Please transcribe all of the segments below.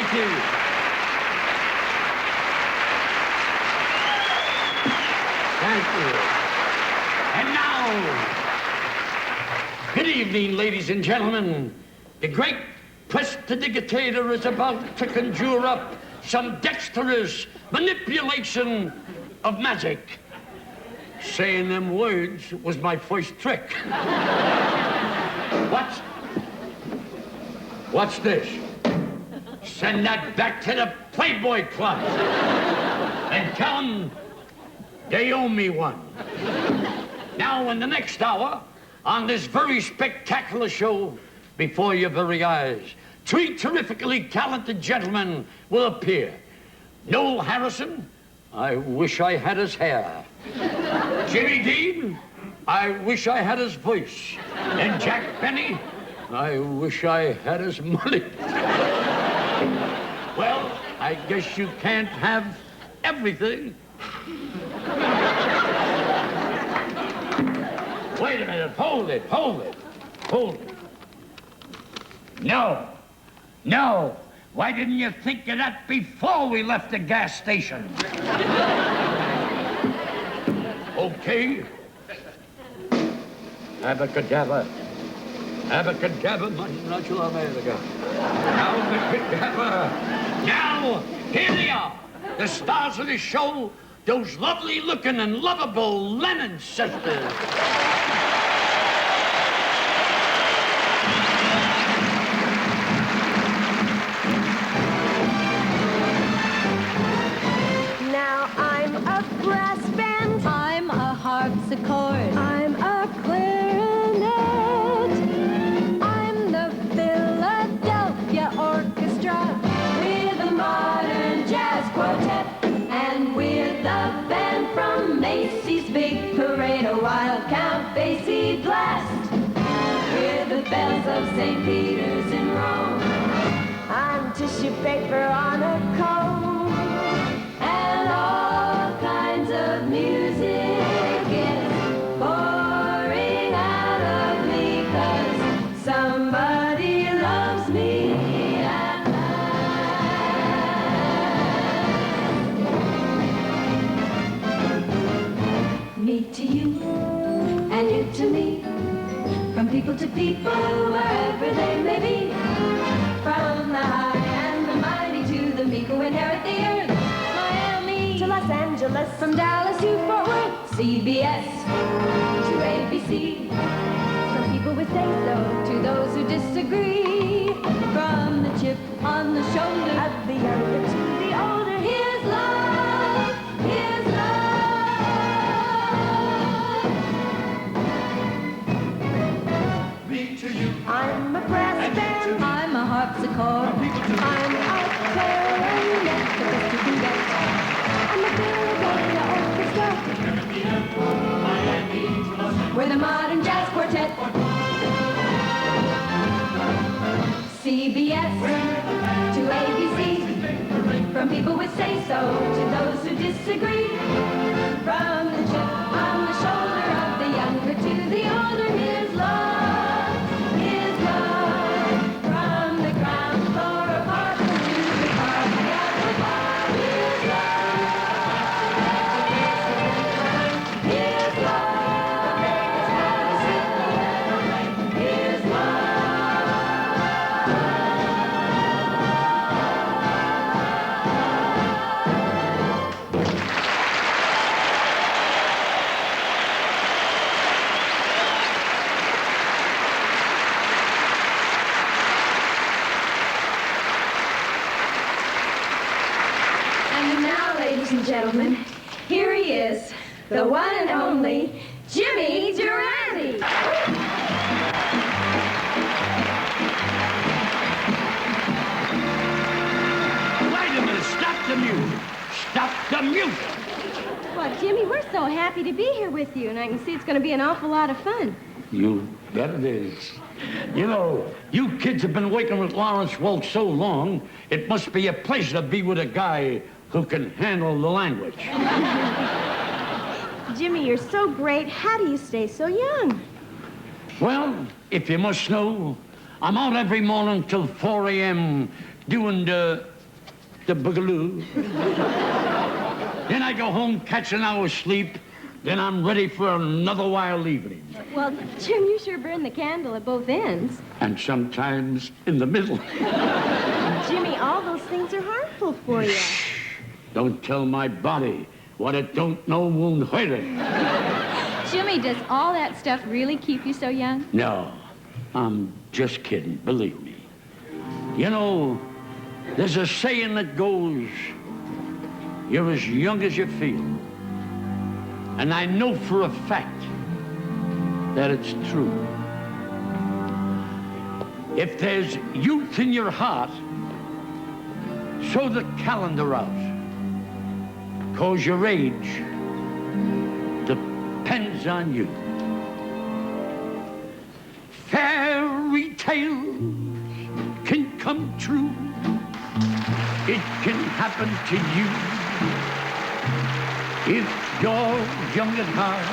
Thank you. Thank you. And now, good evening, ladies and gentlemen. The great prestidigitator is about to conjure up some dexterous manipulation of magic. Saying them words was my first trick. What's this? Send that back to the Playboy Club. And tell them they owe me one. Now, in the next hour, on this very spectacular show, before your very eyes, 3 terrifically talented gentlemen will appear. Noel Harrison, I wish I had his hair. Jimmy Dean, I wish I had his voice. And Jack Benny, I wish I had his money. Well, I guess you can't have everything. Wait a minute, hold it. No. Why didn't you think of that before we left the gas station? Okay. Abracadabra. Abracadabra, National America. Abracadabra. Now, here they are. The stars of the show, those lovely-looking and lovable Lennon sisters. Harpsichord. I'm a clarinet. I'm the Philadelphia Orchestra with a modern jazz quartet, and we're the band from Macy's Big Parade, a wild Count Basie blast. We're the bells of St. Peter's in Rome. I'm tissue paper on a comb, and all kinds of music. Somebody loves me at last. Me to you, and you to me, from people to people, wherever they may be. From the high and the mighty to the meek who inherit the earth. Miami to Los Angeles, from Dallas to Fort Worth. CBS to ABC. People would say so to those who disagree. From the chip on the shoulder of the younger to the older, here's love, here's love. Me to you. I'm a brass band, I'm a harpsichord, I'm a clarinet, the best you can get. I'm a Philadelphia Orchestra. We're the modern jazz quartet. CBS to ABC, from people with say-so to those who disagree. From the chip on the shoulder of the younger to the older, here's love, here's love. From the ground floor apartment to the party at the bar, here's love, here's love. Ladies and gentlemen, here he is, the one and only Jimmy Durante. Wait a minute, stop the music. Stop the music. Well, Jimmy, we're so happy to be here with you, and I can see it's going to be an awful lot of fun. You bet it is. You know, you kids have been working with Lawrence Welk so long, it must be a pleasure to be with a guy who can handle the language. Jimmy, you're so great. How do you stay so young? Well, if you must know, I'm out every morning till 4 a.m. doing the the boogaloo. Then I go home, catch an hour's sleep. Then I'm ready for another wild evening. Well, Jim, you sure burn the candle at both ends. And sometimes in the middle. Jimmy, all those things are harmful for you. Don't tell my body what it don't know won't hurt it. Jimmy, does all that stuff really keep you so young? No, I'm just kidding, believe me. You know, there's a saying that goes, you're as young as you feel. And I know for a fact that it's true. If there's youth in your heart, show the calendar out. 'Cause your age depends on you. Fairy tales can come true. It can happen to you if you're young at heart.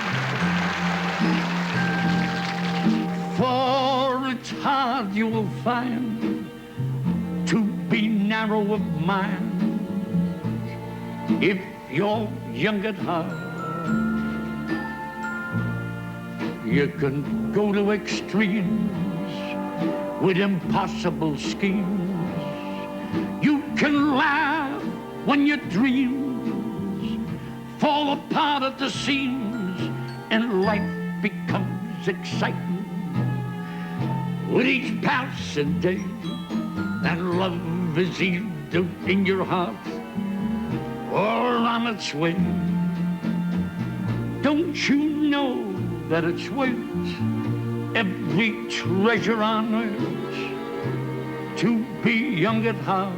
For it's hard you will find to be narrow of mind if you're young at heart. You can go to extremes with impossible schemes. You can laugh when your dreams fall apart at the seams and life becomes exciting with each passing day. And love is either in your heart or on its way. Don't you know that it's worth every treasure on earth to be young at heart?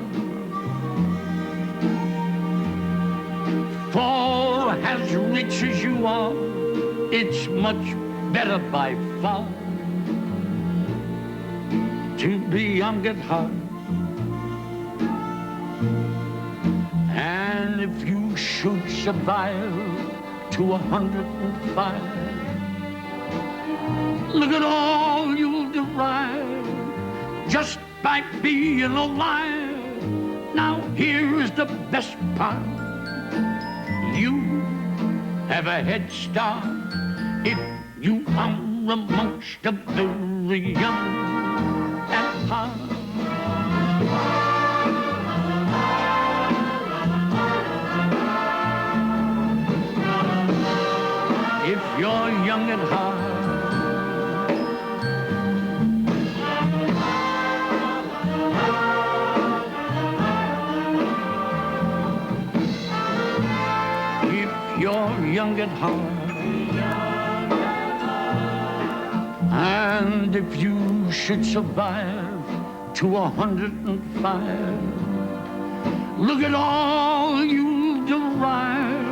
For as rich as you are, it's much better by far to be young at heart. And if you should survive to 105, look at all you'll derive just by being alive. Now here is the best part. You have a head start if you are amongst the very young at heart. If you're young at heart, if you're young at heart, and if you should survive to 105, look at all you'll derive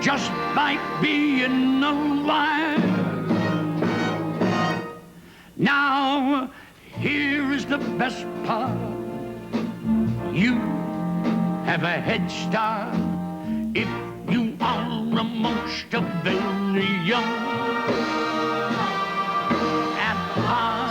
just by being alive. Now, here is the best part. You have a head start if you are amongst the very young at heart.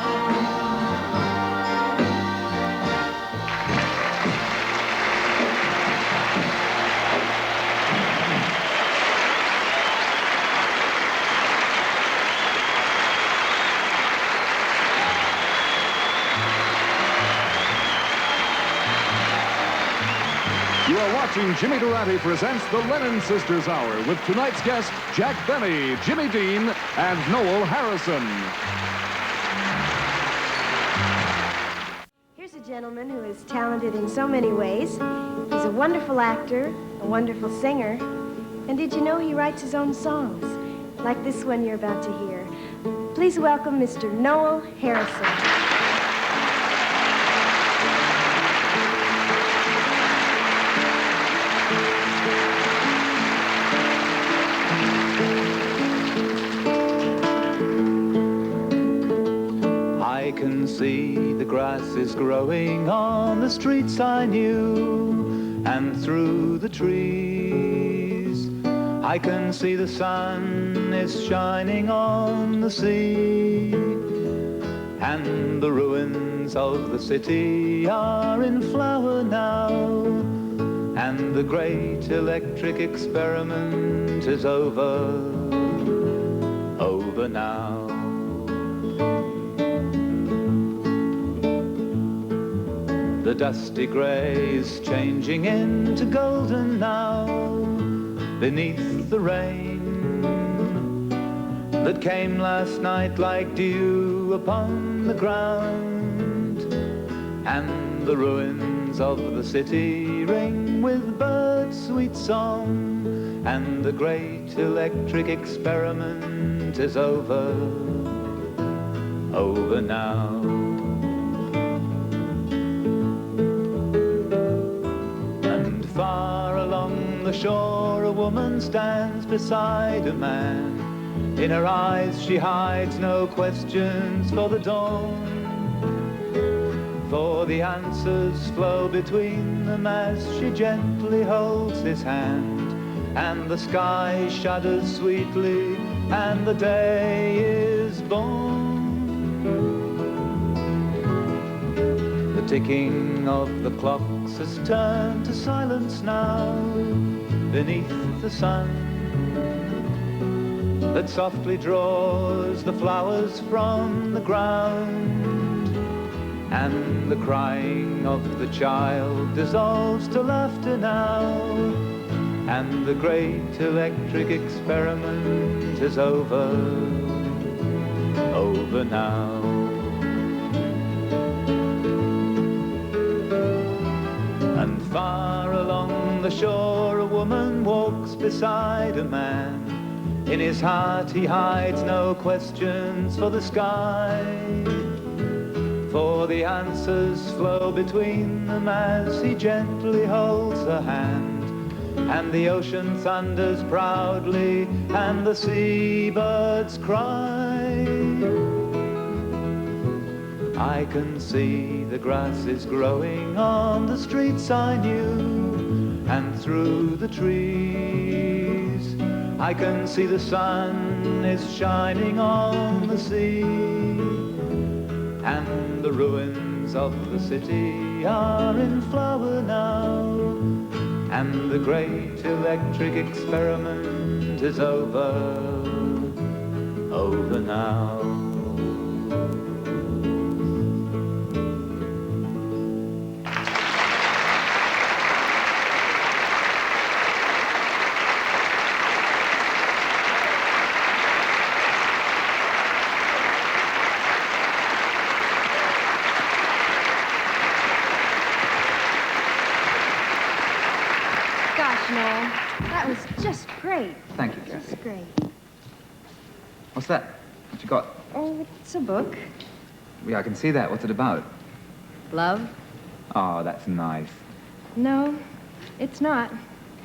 You are watching Jimmy Durante presents the Lennon Sisters Hour with tonight's guests, Jack Benny, Jimmy Dean, and Noel Harrison. Here's a gentleman who is talented in so many ways. He's a wonderful actor, a wonderful singer, and did you know he writes his own songs, like this one you're about to hear. Please welcome Mr. Noel Harrison. I can see the grass is growing on the streets I knew, and through the trees. I can see the sun is shining on the sea, and the ruins of the city are in flower now. and the great electric experiment is over now. The dusty grey's changing into golden now, beneath the rain that came last night like dew upon the ground, and the ruins of the city ring with birds' sweet song, and the great electric experiment is over now. And far along the shore a woman stands beside a man. In her eyes she hides no questions for the dawn, for the answers flow between them as she gently holds his hand, and the sky shudders sweetly and the day is born. The ticking of the clocks has turned to silence now beneath the sun that softly draws the flowers from the ground, and the crying of the child dissolves to laughter now, and the great electric experiment is over now. And far along the shore a woman walks beside a man. In his heart he hides no questions for the sky, for the answers flow between them as he gently holds her hand, and the ocean thunders proudly and the seabirds cry. I can see the grass is growing on the streets I knew, and through the trees I can see the sun is shining on the sea, and the ruins of the city are in flower now, and the great electric experiment is over now. Gosh, Noel, that was just great. Thank you, Kathy. Just great. What's that? What you got? Oh, it's a book. Yeah, I can see that. What's it about? Love? Oh, that's nice. No, it's not.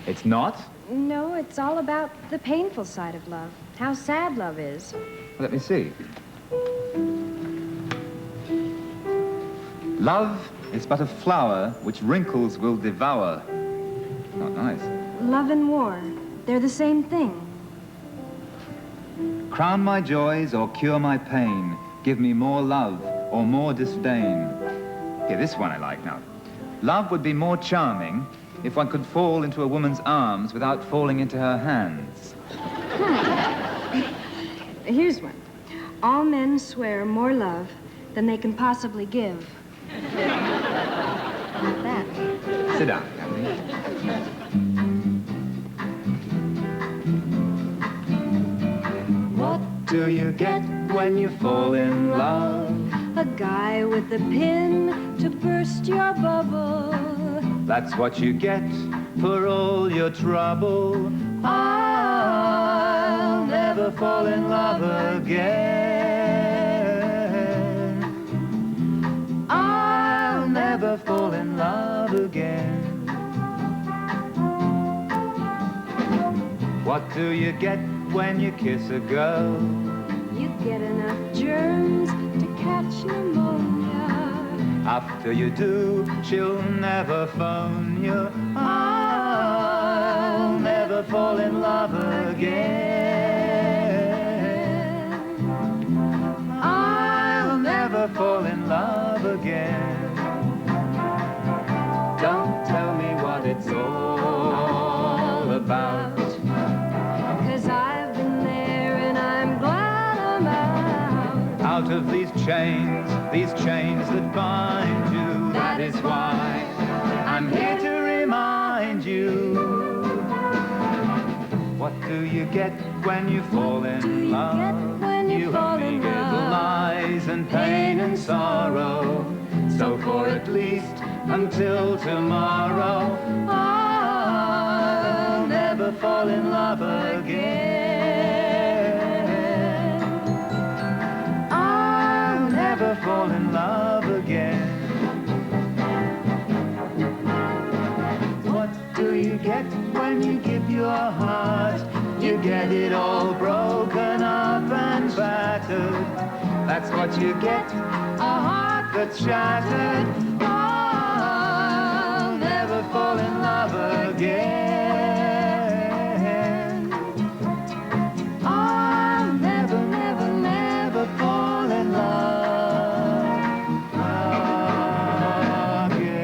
It's not? No, it's all about the painful side of love. How sad love is. Let me see. Love is but a flower which wrinkles will devour. Not nice. Love and war, they're the same thing. Crown my joys or cure my pain. Give me more love or more disdain. Here, this one I like now. Love would be more charming if one could fall into a woman's arms without falling into her hands. Here's one. All men swear more love than they can possibly give. Like that. Sit down, Kathy. What do you get when you fall in love? A guy with a pin to burst your bubble. That's what you get for all your trouble. I'll Never fall in love again. I'll never fall in love again. What do you get when you kiss a girl? You get enough germs to catch pneumonia. After you do, she'll never phone you. I'll never fall in love again. I'll never fall in love again. Don't tell me what it's all these chains that bind you. That is why I'm here to remind you. What do you get when you fall in love? You only get lies and pain and sorrow. So for at least until tomorrow, I'll never fall in love again. I'll never fall in love again. What do you get when you give your heart? You get it all broken up and battered. That's what you get, a heart that's shattered. I'll never fall in love again. I'll never, never, never fall in love again.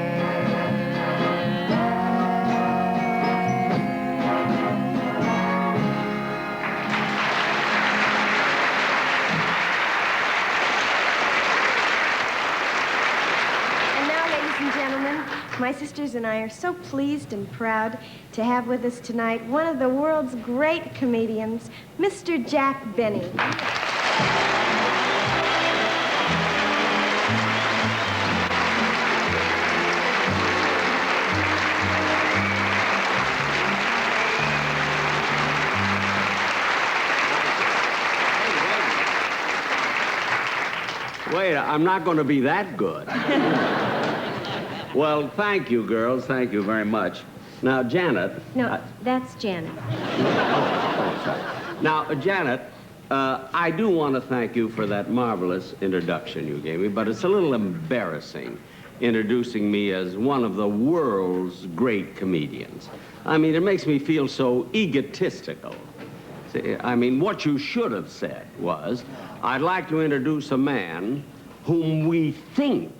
And now, ladies and gentlemen, my sisters and I are so pleased and proud to have with us tonight one of the world's great comedians, Mr. Jack Benny. Wait, I'm not going to be that good. Well, thank you, girls. Thank you very much. Now, Janet. No, that's Janet. Sorry. Now, Janet, I do want to thank you for that marvelous introduction you gave me, but it's a little embarrassing introducing me as one of the world's great comedians. I mean, it makes me feel so egotistical. See, I mean, what you should have said was, I'd like to introduce a man whom we think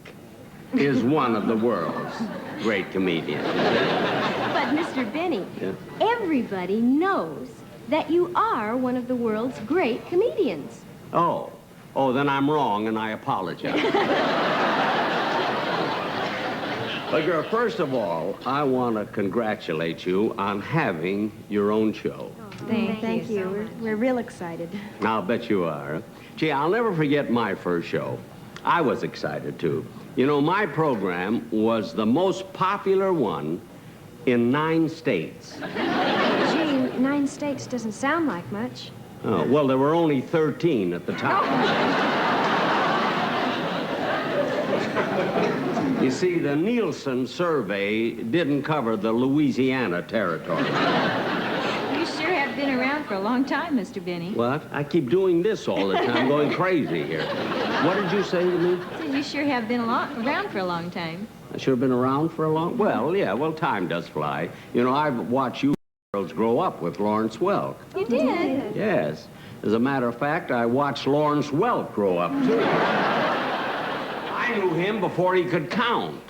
is one of the world's great comedians. But, Mr. Benny, Yeah. everybody knows that you are one of the world's great comedians. Oh, then I'm wrong, and I apologize. But, girl, first of all, I want to congratulate you on having your own show. Thank you. We're real excited. I'll bet you are. Gee, I'll never forget my first show. I was excited, too. You know, my program was the most popular one in 9 states. Gee, 9 states doesn't sound like much. Oh, well, there were only 13 at the time. You see, the Nielsen survey didn't cover the Louisiana territory. You sure have been around for a long time, Mr. Benny. What? I keep doing this all the time, going crazy here. What did you say to me? You sure have been around for a long time. I should have been around for a long... Well, yeah, well, time does fly. You know, I've watched you girls grow up with Lawrence Welk. You did? Yes. As a matter of fact, I watched Lawrence Welk grow up, too. I knew him before he could count.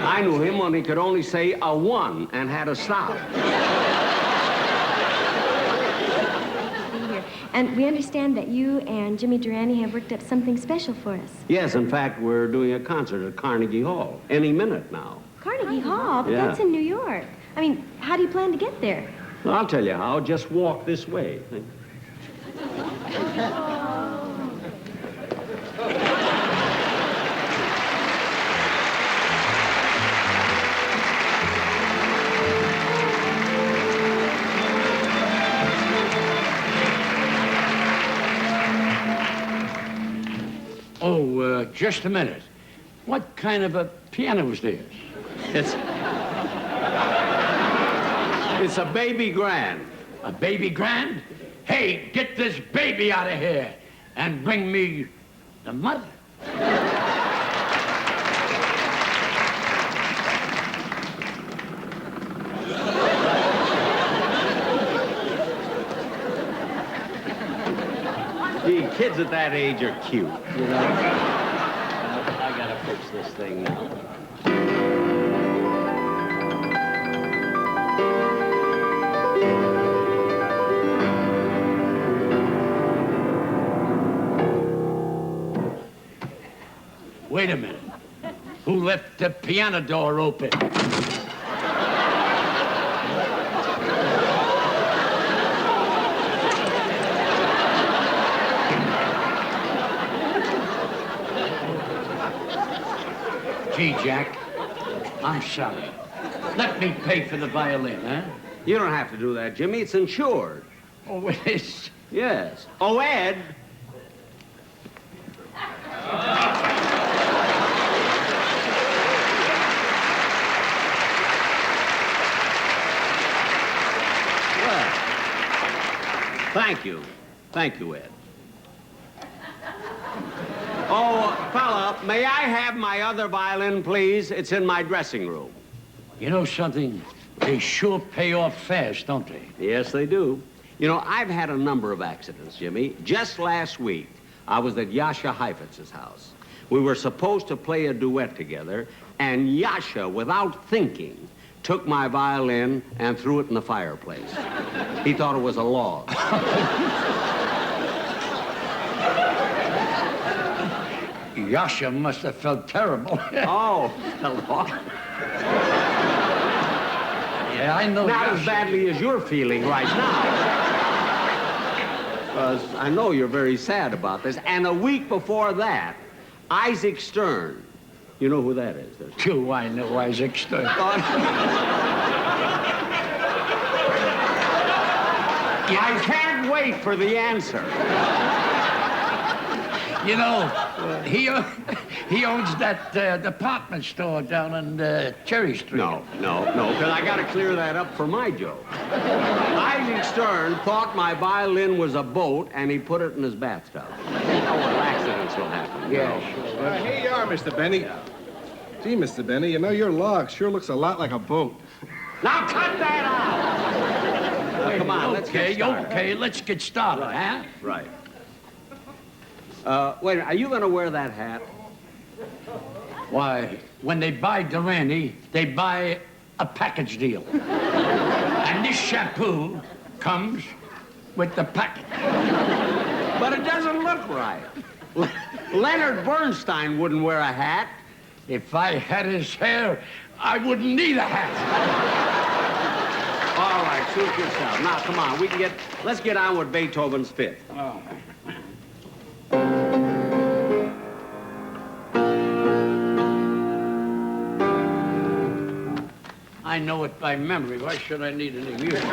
I knew him when he could only say a 1 and had to stop. And we understand that you and Jimmy Durante have worked up something special for us. Yes, in fact, we're doing a concert at Carnegie Hall any minute now. Carnegie Hall? But Yeah. that's in New York. I mean, how do you plan to get there? Well, I'll tell you how. Just walk this way. Oh, just a minute. What kind of a piano is this? It's a baby grand. A baby grand? Hey, get this baby out of here and bring me the mother. Gee, kids at that age are cute, you know? I gotta fix this thing now. Wait a minute. Who left the piano door open? Gee, Jack, I'm sorry. Let me pay for the violin, huh? You don't have to do that, Jimmy. It's insured. Oh, it is? Yes. Oh, Ed. Well, thank you. Thank you, Ed. Oh, fella, may I have my other violin, please? It's in my dressing room. You know something? They sure pay off fast, don't they? Yes, they do. You know, I've had a number of accidents, Jimmy. Just last week, I was at Yasha Heifetz's house. We were supposed to play a duet together, and Yasha, without thinking, took my violin and threw it in the fireplace. He thought it was a log. Yasha must have felt terrible. Oh, a log. Yeah, I know. Not Yasha. as badly as you're feeling right now. Because I know you're very sad about this. And a week before that, Isaac Stern. You know who that is? Do I know Isaac Stern? I can't wait for the answer. You know, he owns that department store down on Cherry Street. No, because I got to clear that up for my joke. Isaac Stern thought my violin was a boat, and he put it in his bathtub. Oh, well, accidents will happen. Yeah, sure. Here you are, Mr. Benny. Gee, Mr. Benny, you know, your log sure looks a lot like a boat. Now cut that out! Come on, let's get started. Okay, let's get started, huh? Right. Wait, are you going to wear that hat? Why, when they buy Durante, they buy a package deal. And this shampoo comes with the package. But it doesn't look right. Leonard Bernstein wouldn't wear a hat. If I had his hair, I wouldn't need a hat. All right, suit yourself. Now, come on, let's get on with Beethoven's Fifth. Oh. I know it by memory. Why should I need any music?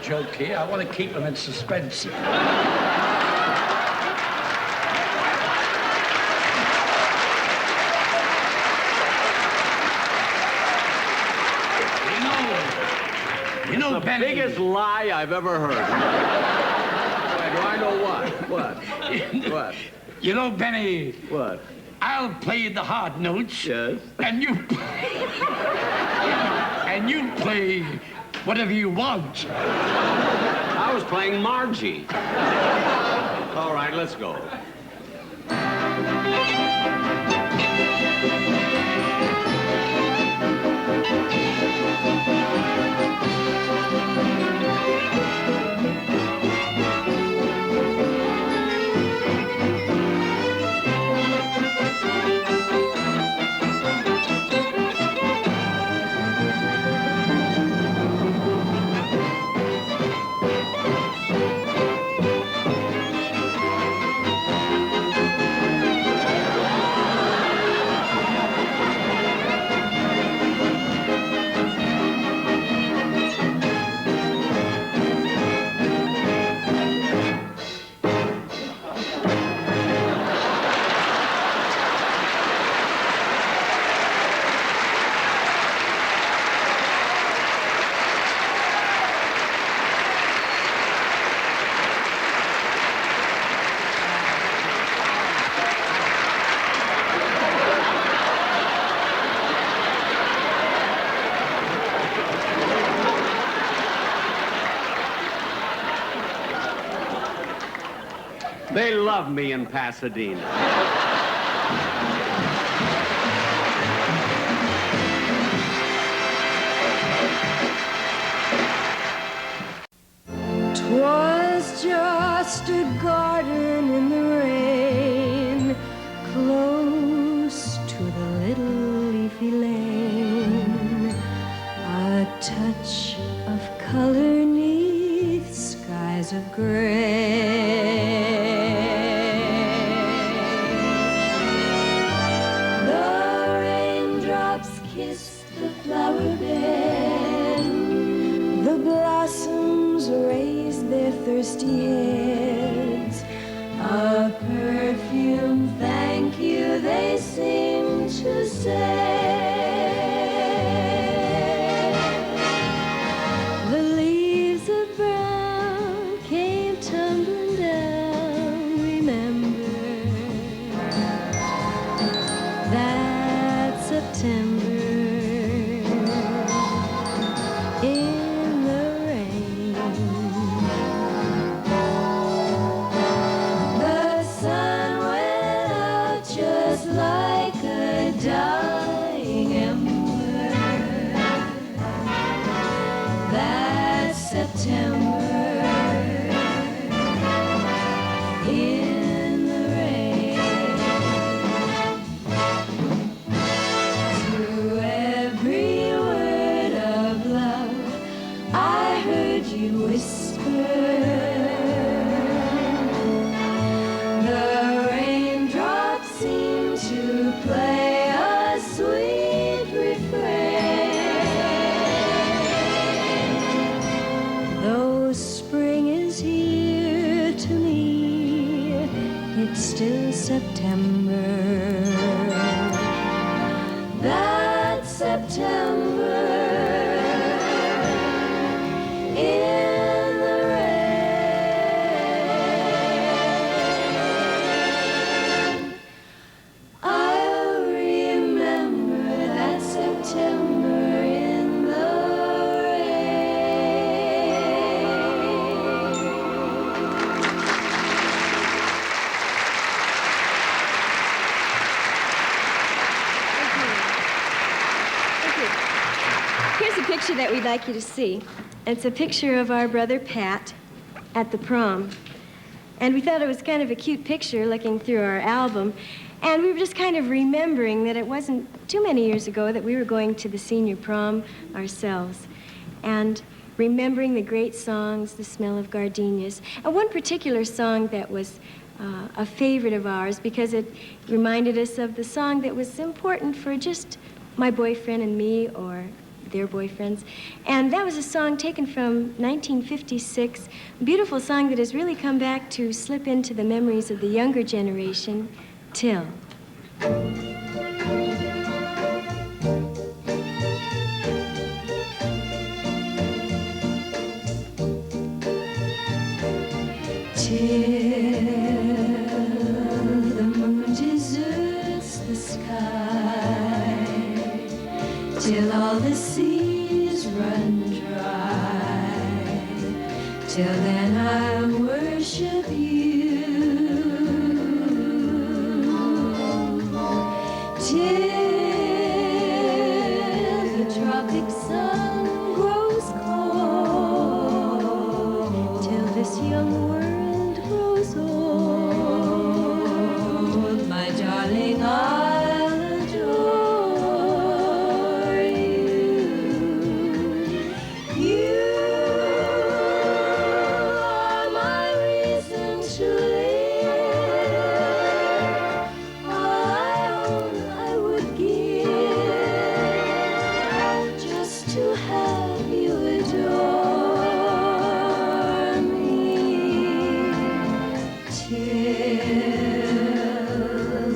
Joke here. I want to keep him in suspense. You know, the Benny. Biggest lie I've ever heard. Do I know what? What? What? You know, Benny. What? I'll play the hard notes. Yes. And you play whatever you want. I was playing Margie. All right, let's go. They love me in Pasadena. 'Twas just a garden in the rain, close to the little leafy lane. A touch of color 'neath skies of gray. The raindrops kissed the flower bed. The blossoms raised their thirsty heads. A perfume, thank you, they seem to say. The leaves of brown came tumbling down. Remember that September in the rain. The sun went out just like a dying ember. That September in the rain. Through every word of love, I heard you whisper. The raindrops seem to play a sweet refrain. Though spring is here to me, it's still September. That September in the rain. I'll remember that September in the Here's a picture that we'd like you to see. It's a picture of our brother Pat at the prom. And we thought it was kind of a cute picture looking through our album. And we were just kind of remembering that it wasn't too many years ago that we were going to the senior prom ourselves. And remembering the great songs, The Smell of Gardenias. And one particular song that was a favorite of ours because it reminded us of the song that was important for just my boyfriend and me or their boyfriends. And that was a song taken from 1956, a beautiful song that has really come back to slip into the memories of the younger generation, Till. Till the moon deserts the sky, till all the seas run dry, till then I worship you, till the tropic sun grows cold, till this young world grows old, my darling, I'll adore you. Are my reason to live. All I own I would give just to have you adore me. Till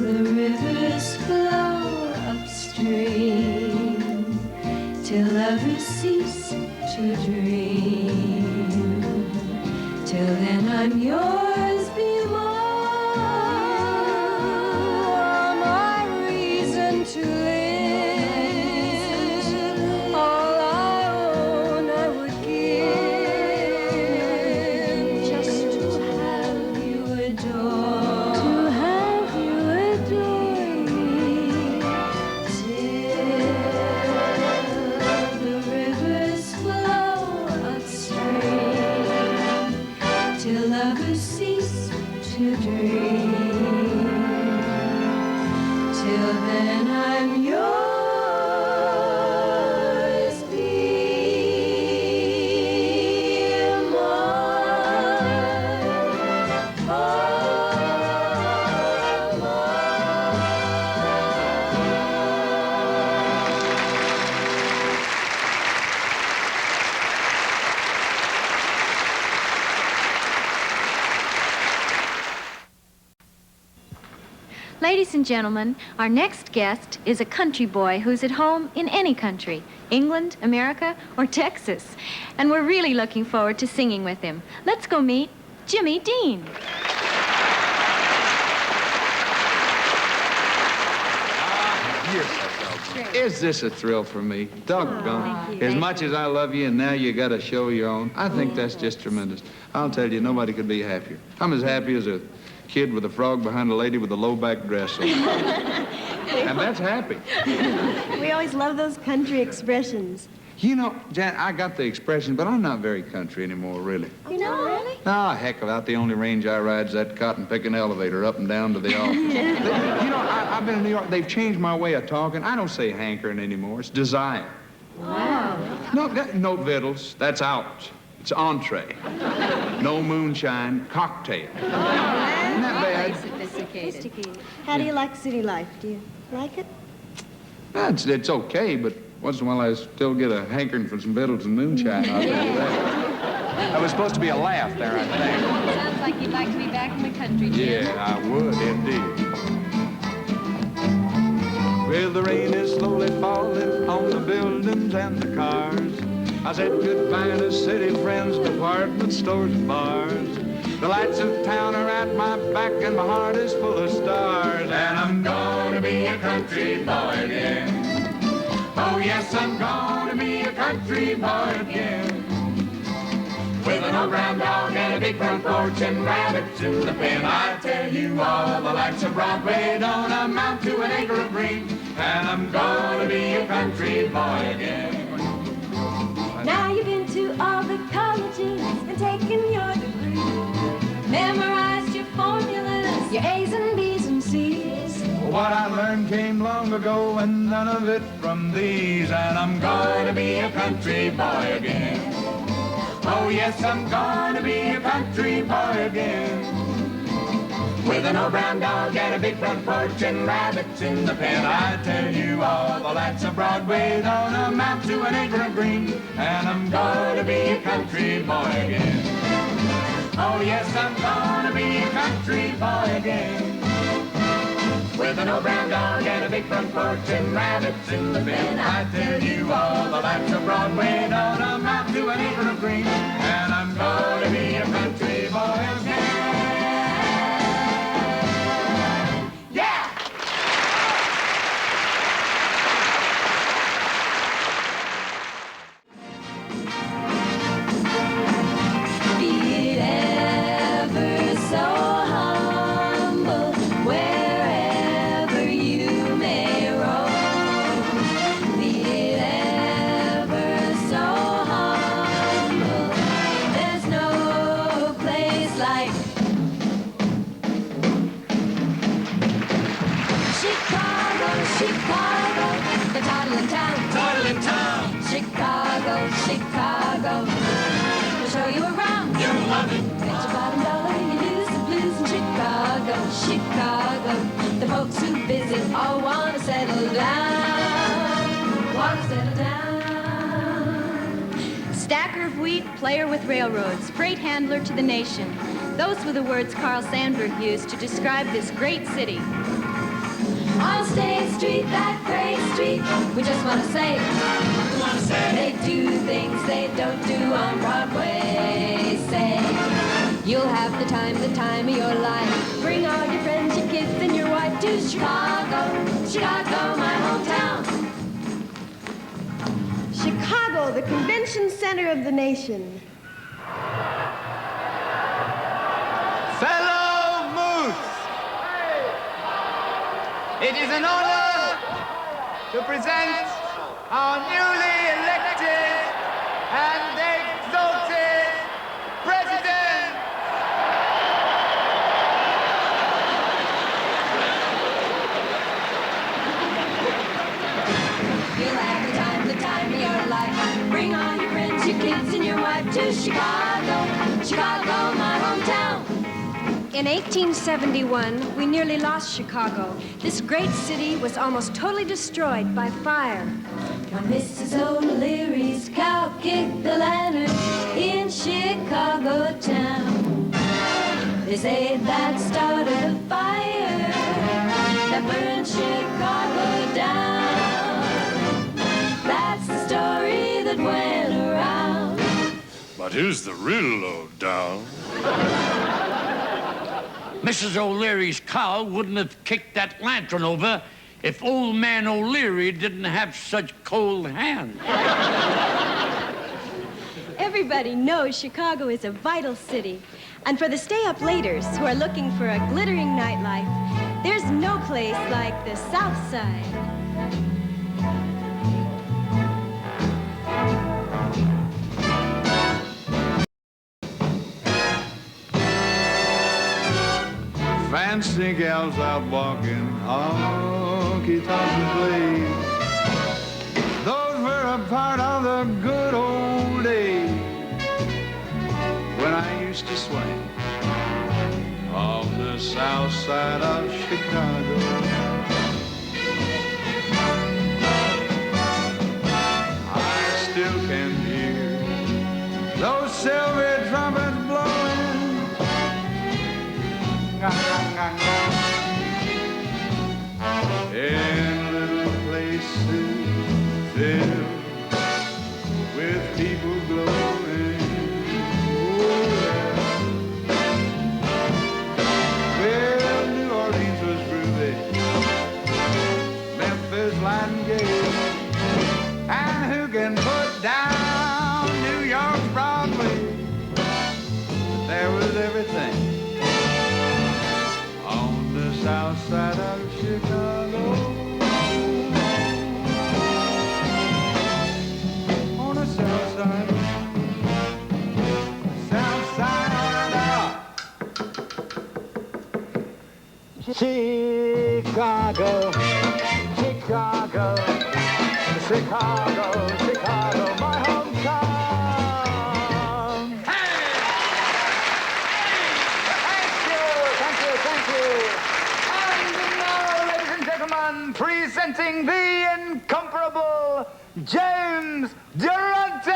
the rivers flow upstream, till lovers cease to dream, till then I'm yours, be mine, my reason to live. All I own I would give just to have you adore never cease to dream. Till then I'm yours, be mine, oh, Ladies and gentlemen, our next guest is a country boy who's at home in any country, England, America, or Texas. And we're really looking forward to singing with him. Let's go meet Jimmy Dean. Is this a thrill for me? Doggone. Thank you. As much as I love you and now you got a show of your own, I think that's just tremendous. I'll tell you, nobody could be happier. I'm as happy as a kid with a frog behind a lady with a low-back dress on. And that's happy. We always love those country expressions. You know, Jan, I got the expression, but I'm not very country anymore, really. You know, really? Ah, heck, about the only range I ride's that cotton-picking elevator up and down to the office. You know, I've been in New York. They've changed my way of talking. I don't say hankering anymore. It's desire. Wow. No victuals. That's out. It's entree. No moonshine. Cocktail. Isn't that bad? Sophisticated. How do you like city life? Do you like it? It's okay, but once in a while I still get a hankering for some victuals and moonshine. I'll tell you that. That was supposed to be a laugh there, I think. Sounds like you'd like to be back in the country, Jim. Yeah, I would indeed. Well, the rain is slowly falling on the buildings and the cars. I said goodbye to city friends, department stores and bars. The lights of town are at my back and my heart is full of stars. And I'm gonna be a country boy again. Oh yes, I'm gonna be a country boy again. With an old brown dog and a big front porch and rabbits in the pen. I tell you all, the lights of Broadway don't amount to an acre of green. And I'm gonna be a country boy again. Now you've been to all the colleges and taken your degree, memorized your formulas, your A's and B's and C's. What I learned came long ago and none of it from these. And I'm gonna be a country boy again. Oh yes, I'm gonna be a country boy again. With an old brown dog and a big front porch and rabbits in the pen. I tell you all, the lights of Broadway don't amount to an acre of green. And I'm gonna be a country boy again. Oh yes, I'm gonna be a country boy again. With an old brown dog and a big front porch and rabbits in the pen. I tell you all, the lights of Broadway don't amount to an acre of green. And I'm gonna be a country boy again. Yeah! Be it ever so humble, wherever you may roam. Be it ever so humble, there's no place like Chicago, Chicago, the toddling town. Toddling town. Chicago, Chicago, we'll show you around. You'll love it. Bet your bottom dollar you lose the blues in Chicago, Chicago. The folks who visit all want to settle down, want to settle down. Stacker of wheat, player with railroads, freight handler to the nation. Those were the words Carl Sandburg used to describe this great city. On State Street, that great street, we just want to say, they do things they don't do on Broadway. Say, you'll have the time of your life. Bring all your friends, your kids, and your wife to Chicago, Chicago, my hometown. Chicago, the convention center of the nation. Fellow Moose, it is an honor to present our newly elected and exalted President In 1871, we nearly lost Chicago. This great city was almost totally destroyed by fire. When Mrs. O'Leary's cow kicked the lantern in Chicago town, they say that started a fire that burned Chicago down. That's the story that went around. But here's the real lowdown. Mrs. O'Leary's cow wouldn't have kicked that lantern over if old man O'Leary didn't have such cold hands. Everybody knows Chicago is a vital city. And for the stay-up-laters who are looking for a glittering nightlife, there's no place like the South Side. Fancy gals out walking, honky-tonk plays. Those were a part of the good old days when I used to swing on the south side of Chicago. I still can hear those silver trumpets blowing. In little places filled with people glowing. Oh, yeah. Well, New Orleans was groovy, Memphis Latin gay, and who can put down New York's Broadway? But there was everything south side of Chicago. On the south side of Chicago, Chicago, Chicago, Chicago, my hometown. Presenting the incomparable James Durante!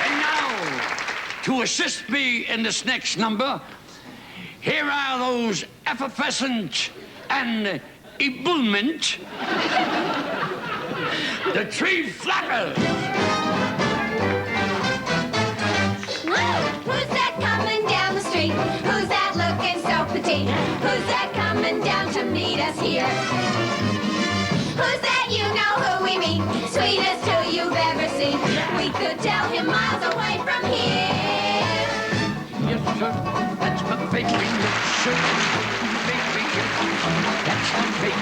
And now, to assist me in this next number, here are those effervescent and ebullient, the Tree Flappers. Who's that coming down the street? Who's that looking so petite? Who's that coming down to meet us here? Who's that? You know who we mean? Sweetest who you've ever seen. We could tell him miles away from here. Yes, sir, that's my baby. Sure, baby. That's my baby.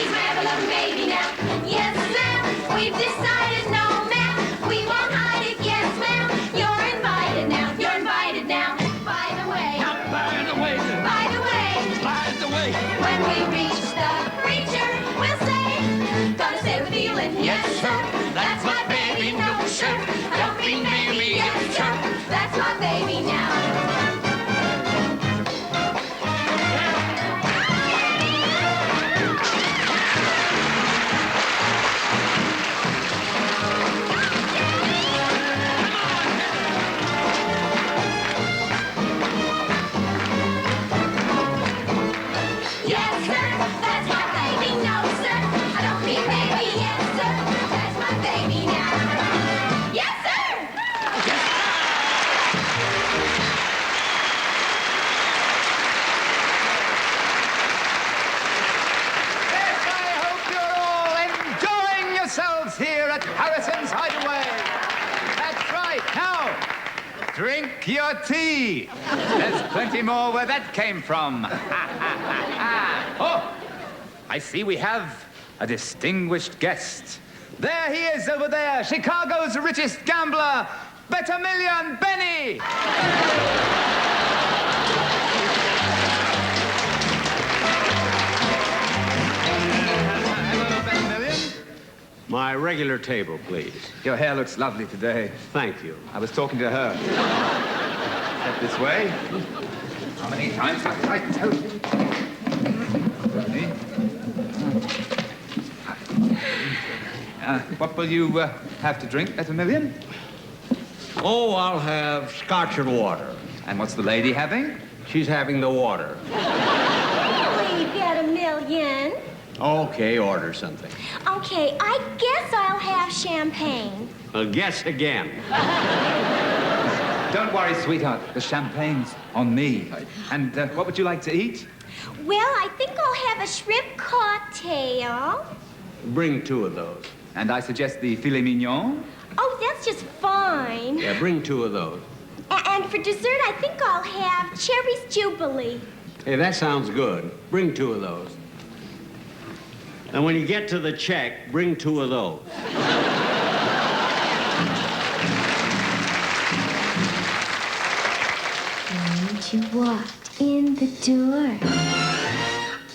He's my ever-loving baby now. Yes, ma'am. We've decided no, ma'am. We won't hide it, yes, ma'am. You're invited now. You're invited now. By the way. Now, by the way. By the way. By the way. When we reach the preacher, we'll say, gonna stay with you and Yes, sir. That's my baby. No, sir. Don't be maybe. Yes, sir. That's my baby now. Drink your tea. There's plenty more where that came from. Oh, I see we have a distinguished guest. There he is over there, Chicago's richest gambler, Bet-A-Million Benny. Hello, Bet-A-Million. My regular table, please. Your hair looks lovely today. Thank you. I was talking to her. Step this way. How many times have I told you? What will you have to drink, Million? Oh, I'll have scotch and water. And what's the lady having? She's having the water. Please get $1,000,000. Okay, order something. Okay, I guess I'll have champagne. Guess again. Don't worry, sweetheart. The champagne's on me. And what would you like to eat? Well, I think I'll have a shrimp cocktail. Bring 2 of those. And I suggest the filet mignon. Oh, that's just fine. Yeah, bring 2 of those. And for dessert, I think I'll have cherries jubilee. Hey, that sounds good. Bring 2 of those. And when you get to the check, bring 2 of those. When you walked in the door,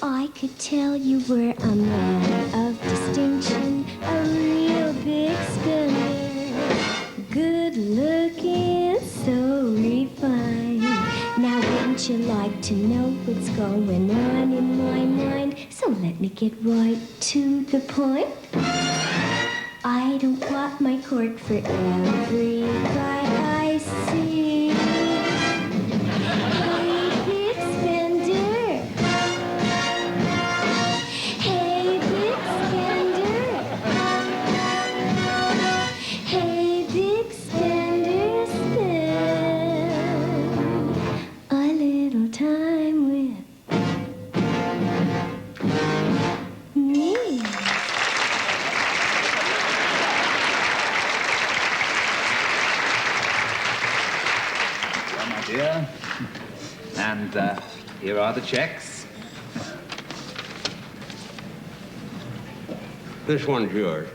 I could tell you were a man of distinction, a real big spender, good looking, so refined. Now wouldn't you like to know what's going on in my mind? So let me get right to the point. I don't want my cork for every guy I see. Hey, big spender. Hey, big spender. Hey, big spender, spend a little time with me. Well, my dear. And here are the checks. This one's yours.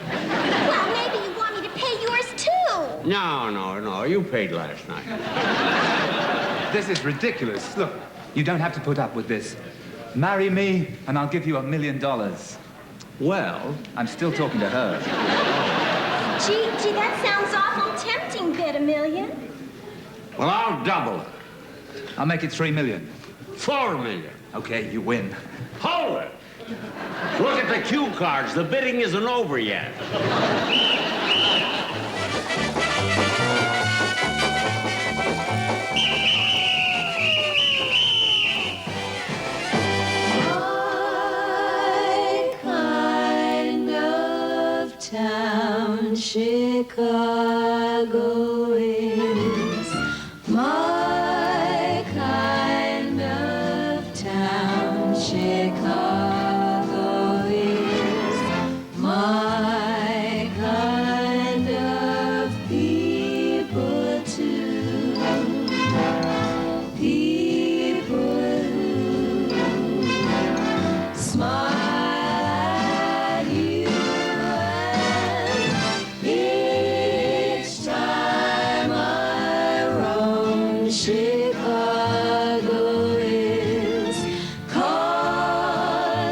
Well, maybe you want me to pay yours too. No. You paid last night. This is ridiculous. Look, you don't have to put up with this. Marry me, and I'll give you $1,000,000. Well, I'm still talking to her. Gee, that sounds awful tempting, Bet a Million. well, I'll double it. I'll make it $3 million. $4 million. Okay, you win. Hold it. Look at the cue cards. The bidding isn't over yet. Town Chicago is my kind of town. Chicago is my kind of people too. People who smile. Chicago is calling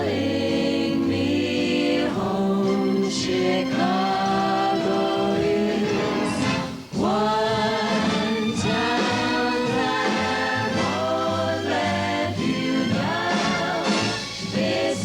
me home. Chicago is one town that won't let you down. It's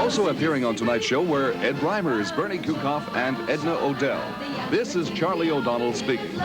Also appearing on tonight's show were Ed Reimers, Bernie Kukoff, and Edna Odell. This is Charlie O'Donnell speaking.